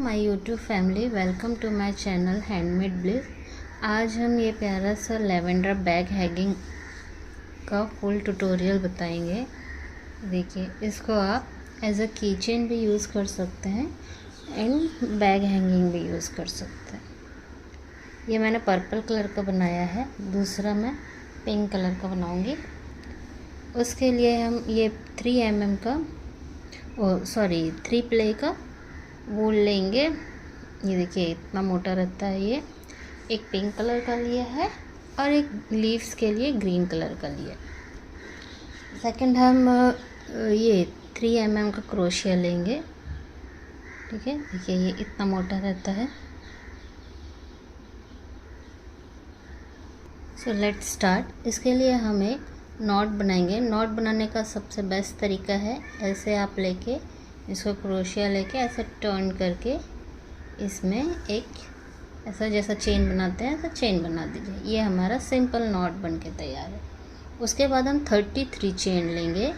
My YouTube family, welcome to my channel handmade bliss. आज हम ये प्यारा सा लेवेंडर बैग हैंगिंग का फुल ट्यूटोरियल बताएंगे। देखिए, इसको आप एज अ की चेन भी यूज़ कर सकते हैं एंड बैग हैंगिंग भी यूज़ कर सकते हैं। ये मैंने पर्पल कलर का बनाया है, दूसरा मैं पिंक कलर का बनाऊंगी। उसके लिए हम ये 3 mm का 3 प्ले का वूल लेंगे। ये देखिए इतना मोटा रहता है। ये एक पिंक कलर का लिया है और एक लीव्स के लिए ग्रीन कलर का लिया। सेकंड हम ये 3 mm का क्रोशिया लेंगे। ठीक है, देखिए ये इतना मोटा रहता है। So let's start. इसके लिए हम एक नॉट बनाएंगे। नॉट बनाने का सबसे बेस्ट तरीका है, ऐसे आप लेके इसको क्रोशिया लेके ऐसे टर्न करके इसमें एक ऐसा जैसा चेन बनाते हैं ऐसा चेन बना दीजिए। ये हमारा सिंपल नॉट बन के तैयार है। उसके बाद हम 33 चेन लेंगे।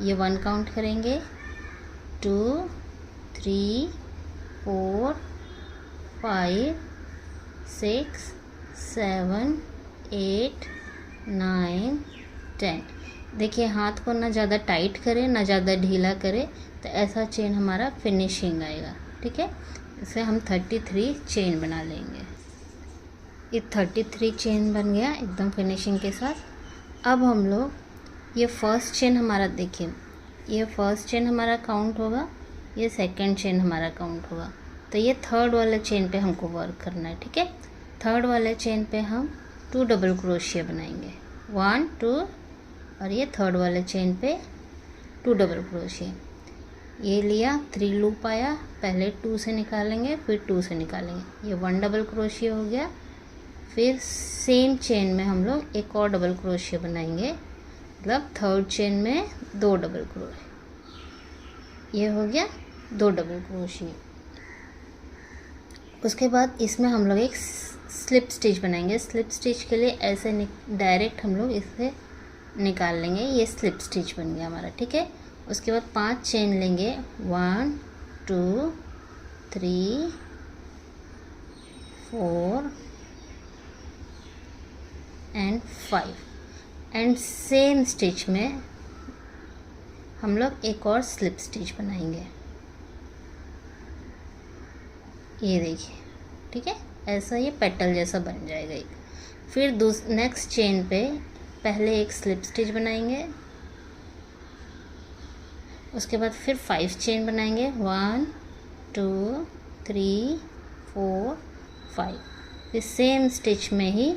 ये 1 काउंट करेंगे, 2 3 4 5 6 7 8 9 10। देखिए, हाथ को ना ज़्यादा टाइट करें ना ज़्यादा ढीला करें, तो ऐसा चेन हमारा फिनिशिंग आएगा। ठीक है, इसे हम 33 चेन बना लेंगे। ये 33 चेन बन गया एकदम फिनिशिंग के साथ। अब हम लोग ये फर्स्ट चेन हमारा, देखिए ये फर्स्ट चेन हमारा काउंट होगा, ये सेकंड चेन हमारा काउंट होगा, तो ये थर्ड वाले चेन पे हमको वर्क करना है। ठीक है, थर्ड वाले चेन पे हम 2 डबल क्रोशिया बनाएंगे, 1 2, और ये थर्ड वाले चेन पे 2 डबल क्रोशिया। ये लिया, 3 लूप आया, पहले 2 से निकालेंगे फिर 2 से निकालेंगे, ये 1 डबल क्रोशिया हो गया। फिर सेम चेन में हम लोग एक और डबल क्रोशिया बनाएंगे, मतलब थर्ड चेन में 2 डबल क्रोशिया। ये हो गया 2 डबल क्रोशिया। उसके बाद इसमें हम लोग एक स्लिप स्टिच बनाएंगे। स्लिप स्टिच के लिए ऐसे डायरेक्ट हम लोग इसे निकाल लेंगे, ये स्लिप स्टिच बन गया हमारा। ठीक है, उसके बाद 5 चेन लेंगे, 1 2 3 4 एंड 5 एंड सेम स्टिच में हम लोग एक और स्लिप स्टिच बनाएंगे। ये देखिए, ठीक है, ऐसा ये पेटल जैसा बन जाएगा एक। फिर नेक्स्ट चेन पे पहले एक स्लिप स्टिच बनाएंगे, उसके बाद फिर 5 चेन बनाएंगे, 1 2 3 4 5। फिर सेम स्टिच में ही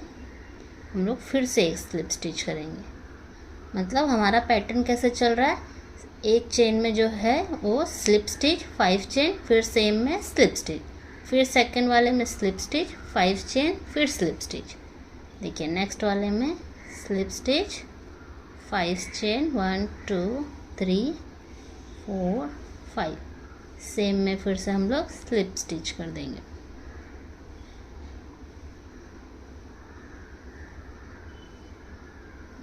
हम लोग फिर से एक स्लिप स्टिच करेंगे। मतलब हमारा पैटर्न कैसे चल रहा है, एक चेन में जो है वो स्लिप स्टिच, 5 चेन, फिर सेम में स्लिप स्टिच, फिर सेकंड वाले में स्लिप स्टिच, 5 चेन, फिर स्लिप स्टिच। देखिए नेक्स्ट वाले में स्लिप स्टिच, 5 चेन, 1 2 3 4 5, सेम में फिर से हम लोग स्लिप स्टिच कर देंगे।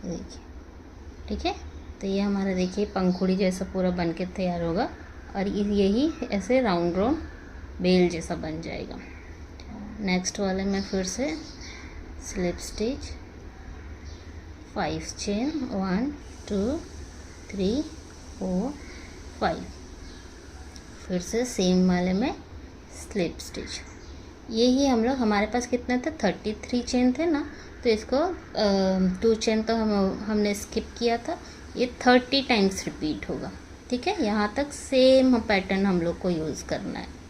देखिए, ठीक है, तो ये हमारा देखिए पंखुड़ी जैसा पूरा बन के तैयार होगा और यही ऐसे राउंड राउंड बेल जैसा बन जाएगा। नेक्स्ट वाले में फिर से स्लिप स्टिच, 5 चेन, 1 2 3 4 5, फिर से सेम वाले में स्लिप स्टिच। यही हम लोग, हमारे पास कितने थे, 33 चेन थे ना, तो इसको 2 चेन तो हमने स्किप किया था, ये 30 टाइम्स रिपीट होगा। ठीक है, यहाँ तक सेम पैटर्न हम लोग को यूज़ करना है।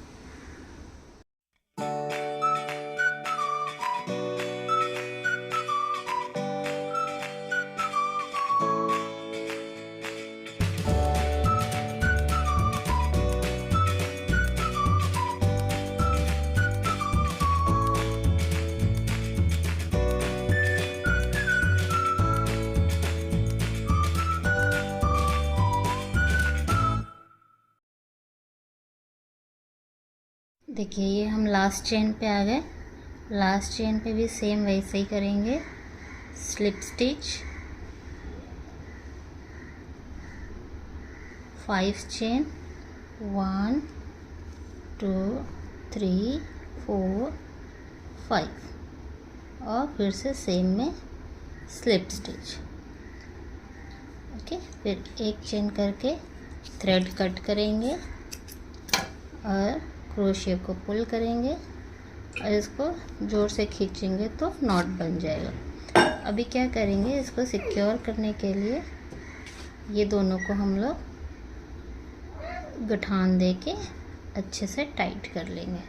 देखिए, ये हम लास्ट चेन पे आ गए। लास्ट चेन पे भी सेम वैसे ही करेंगे, स्लिप स्टिच, 5 चेन, 1 2 3 4 5 और फिर से सेम में स्लिप स्टिच। ओके, फिर एक चेन करके थ्रेड कट करेंगे और क्रोशिया को पुल करेंगे और इसको जोर से खींचेंगे तो नॉट बन जाएगा। अभी क्या करेंगे, इसको सिक्योर करने के लिए ये दोनों को हम लोग गठान दे के अच्छे से टाइट कर लेंगे।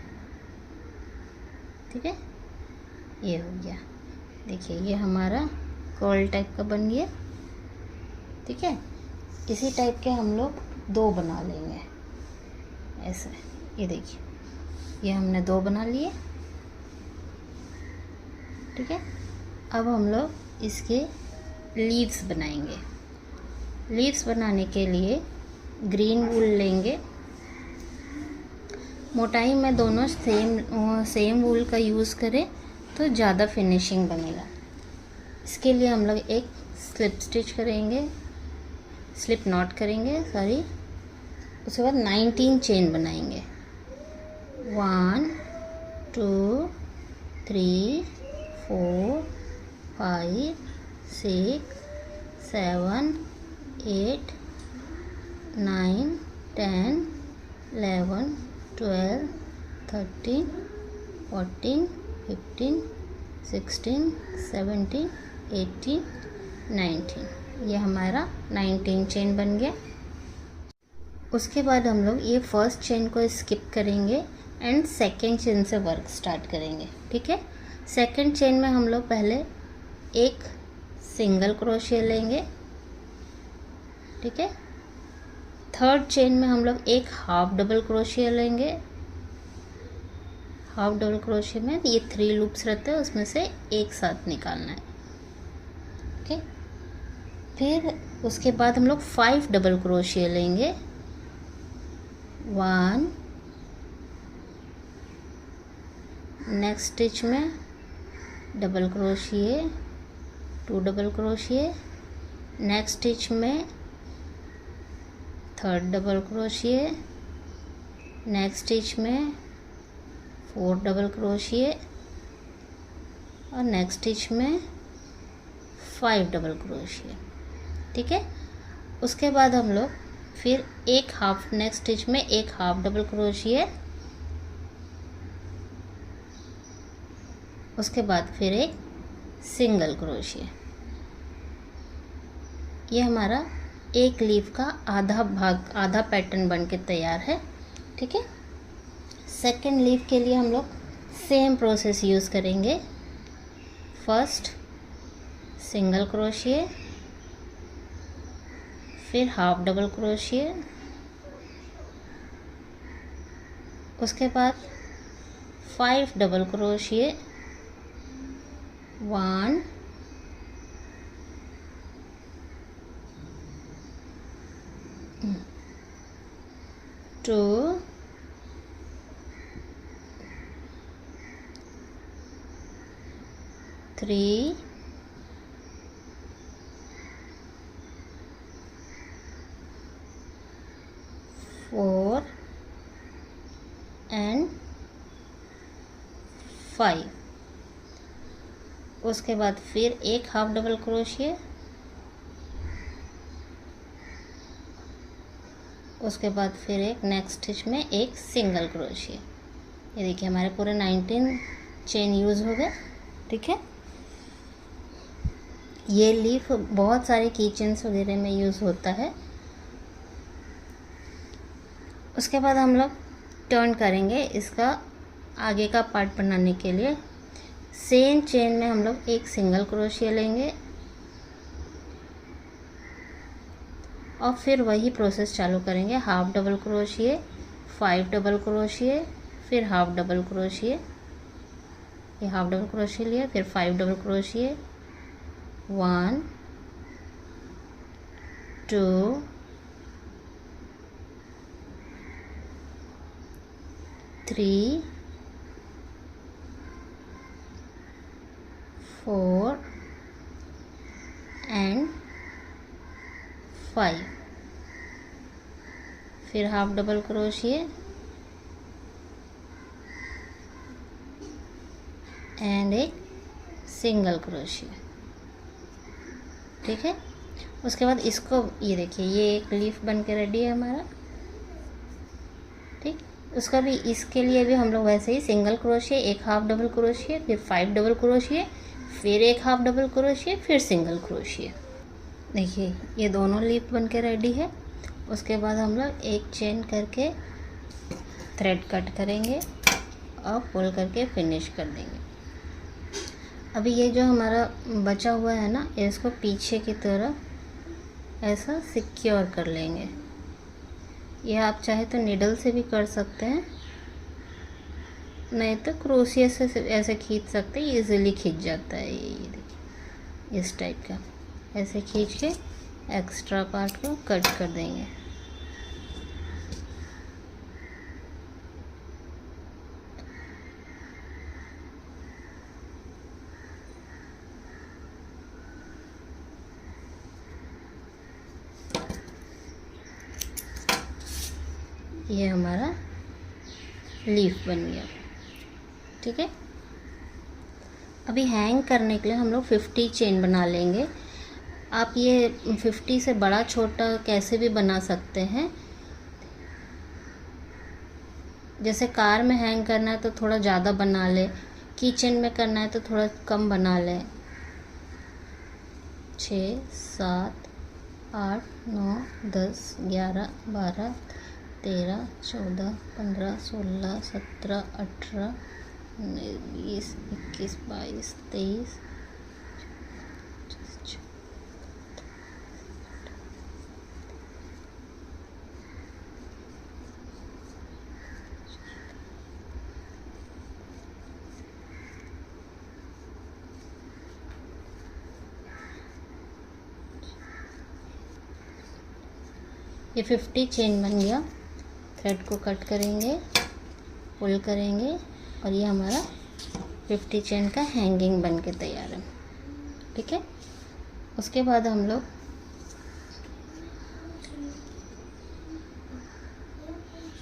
ठीक है, ये हो गया। देखिए ये हमारा कर्ल टाइप का बन गया। ठीक है, इसी टाइप के हम लोग 2 बना लेंगे ऐसे। ये देखिए, ये हमने 2 बना लिए। ठीक है, अब हम लोग इसके लीव्स बनाएंगे। लीव्स बनाने के लिए ग्रीन वूल लेंगे। मोटाई में दोनों सेम वूल का यूज़ करें तो ज़्यादा फिनिशिंग बनेगा। इसके लिए हम लोग एक स्लिप स्टिच करेंगे, स्लिप नॉट करेंगे सॉरी। उसके बाद 19 चेन बनाएंगे। 1 2 3 4 5 6 7 8 9 10 11 12 13 14 15 16 17 18 19। ये हमारा 19 चेन बन गया। उसके बाद हम लोग ये फर्स्ट चेन को स्किप करेंगे एंड सेकेंड चेन से वर्क स्टार्ट करेंगे। ठीक है, सेकेंड चेन में हम लोग पहले एक सिंगल क्रोशिया लेंगे। ठीक है, थर्ड चेन में हम लोग एक हाफ डबल क्रोशिया लेंगे। हाफ डबल क्रोशिया में ये 3 लूप्स रहते हैं, उसमें से एक साथ निकालना है। ओके, फिर उसके बाद हम लोग 5 डबल क्रोशिया लेंगे। 1, नेक्स्ट स्टिच में डबल क्रोशिया, 2 डबल क्रोशिया, नेक्स्ट स्टिच में थर्ड डबल क्रोशिया, नेक्स्ट स्टिच में 4 डबल क्रोशिया और नेक्स्ट स्टिच में 5 डबल क्रोशिया। ठीक है, उसके बाद हम लोग फिर एक हाफ, नेक्स्ट स्टिच में एक हाफ डबल क्रोशिया, उसके बाद फिर एक सिंगल क्रोशिया। ये हमारा एक लीफ का आधा भाग, आधा पैटर्न बन के तैयार है। ठीक है, सेकेंड लीफ के लिए हम लोग सेम प्रोसेस यूज़ करेंगे। फर्स्ट सिंगल क्रोशिया, फिर हाफ डबल क्रोशिया, उसके बाद 5 डबल क्रोशिया, 1 2 3 4 एंड 5। उसके बाद फिर एक हाफ डबल क्रोशिया, उसके बाद फिर एक नेक्स्ट स्टिच में एक सिंगल क्रोशिया। ये देखिए हमारे पूरे 19 चेन यूज़ हो गए। ठीक है, ये लीफ बहुत सारे किचन्स वगैरह में यूज़ होता है। उसके बाद हम लोग टर्न करेंगे इसका आगे का पार्ट बनाने के लिए। सेम चेन में हम लोग एक सिंगल क्रोशिया लेंगे और फिर वही प्रोसेस चालू करेंगे। Half double crochet, 5 double crochet, फिर हाफ डबल क्रोशिया, ये हाफ डबल क्रोशिया लिया, फिर 5 डबल क्रोशिया, 1 2 3 4 एंड 5। फिर हाफ डबल क्रोशिया, एंड एक सिंगल क्रोशिया। ठीक है, उसके बाद इसको ये देखिए, ये एक लीफ बन के रेडी है हमारा। ठीक, उसका भी इसके लिए भी हम लोग वैसे ही सिंगल क्रोशिया, एक हाफ डबल क्रोशिया, फिर 5 डबल क्रोशिया, फिर एक हाफ डबल क्रोशिया, फिर सिंगल क्रोशिया। देखिए ये दोनों लीफ बन के रेडी है। उसके बाद हम लोग एक चेन करके थ्रेड कट करेंगे और पुल करके फिनिश कर देंगे। अभी ये जो हमारा बचा हुआ है ना, इसको पीछे की तरफ ऐसा सिक्योर कर लेंगे। ये आप चाहे तो नीडल से भी कर सकते हैं, नहीं तो क्रोशिया से ऐसे खींच सकते हैं, इजीली खींच जाता है। ये देखिए इस टाइप का ऐसे खींच के एक्स्ट्रा पार्ट को कट कर देंगे। ये हमारा लीफ बन गया। ठीक है, अभी हैंग करने के लिए हम लोग 50 चेन बना लेंगे। आप ये 50 से बड़ा छोटा कैसे भी बना सकते हैं। जैसे कार में हैंग करना है तो थोड़ा ज़्यादा बना ले, किचन में करना है तो थोड़ा कम बना ले। 6 7 8 9 10 11 12 13 14 15 16 17 18 19 20 21 22 23 ये 50 चेन बन गया। थ्रेड को कट करेंगे, पुल करेंगे और ये हमारा 50 चेन का हैंगिंग बन के तैयार है। ठीक है, उसके बाद हम लोग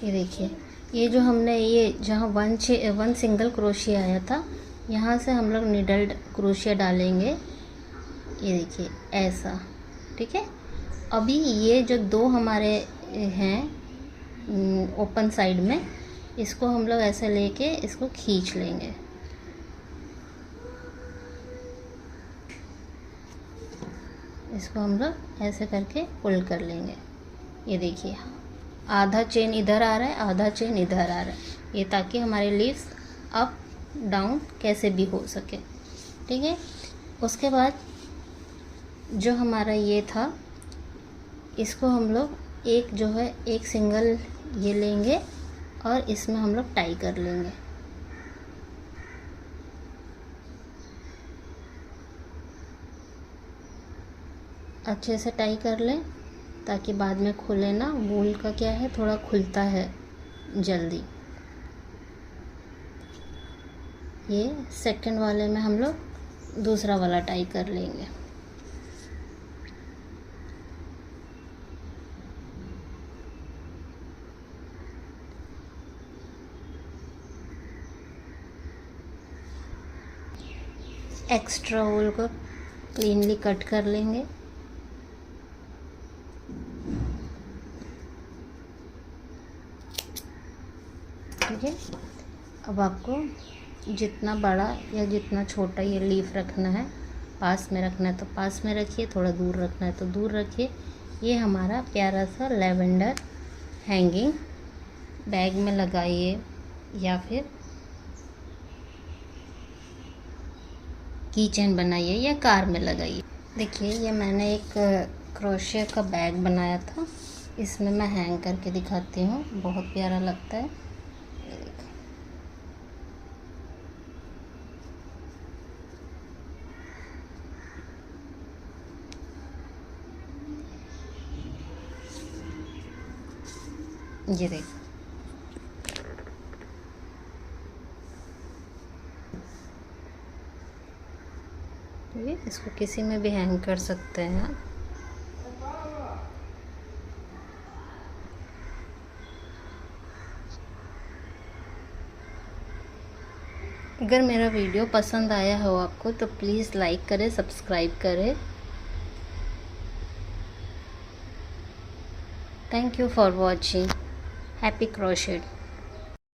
ये देखिए, ये जो हमने ये जहाँ वन सिंगल क्रोशिया आया था, यहाँ से हम लोग नीडल क्रोशिया डालेंगे। ये देखिए ऐसा। ठीक है, अभी ये जो दो हमारे हैं ओपन साइड में, इसको हम लोग ऐसे लेके इसको खींच लेंगे। इसको हम लोग ऐसे करके पुल कर लेंगे। ये देखिए आधा चेन इधर आ रहा है, आधा चेन इधर आ रहा है, ये ताकि हमारे लीव्स अप डाउन कैसे भी हो सके। ठीक है, उसके बाद जो हमारा ये था, इसको हम लोग एक जो है एक सिंगल ये लेंगे और इसमें हम लोग टाई कर लेंगे। अच्छे से टाई कर लें ताकि बाद में खुले ना। वूल का क्या है, थोड़ा खुलता है जल्दी। ये सेकंड वाले में हम लोग दूसरा वाला टाई कर लेंगे। एक्स्ट्रा वूल को क्लीनली कट कर लेंगे। ठीक है, अब आपको जितना बड़ा या जितना छोटा ये लीफ रखना है, पास में रखना है तो पास में रखिए, थोड़ा दूर रखना है तो दूर रखिए। ये हमारा प्यारा सा लैवेंडर हैंगिंग बैग में लगाइए या फिर कीचेन बनाइए या कार में लगाइए। देखिए ये मैंने एक क्रोशिया का बैग बनाया था, इसमें मैं हैंग करके दिखाती हूँ, बहुत प्यारा लगता है। ये देखो, ये इसको किसी में भी हैंग कर सकते हैं आप। अगर मेरा वीडियो पसंद आया हो आपको तो प्लीज़ लाइक करें, सब्सक्राइब करें। Thank you for watching. Happy crochet.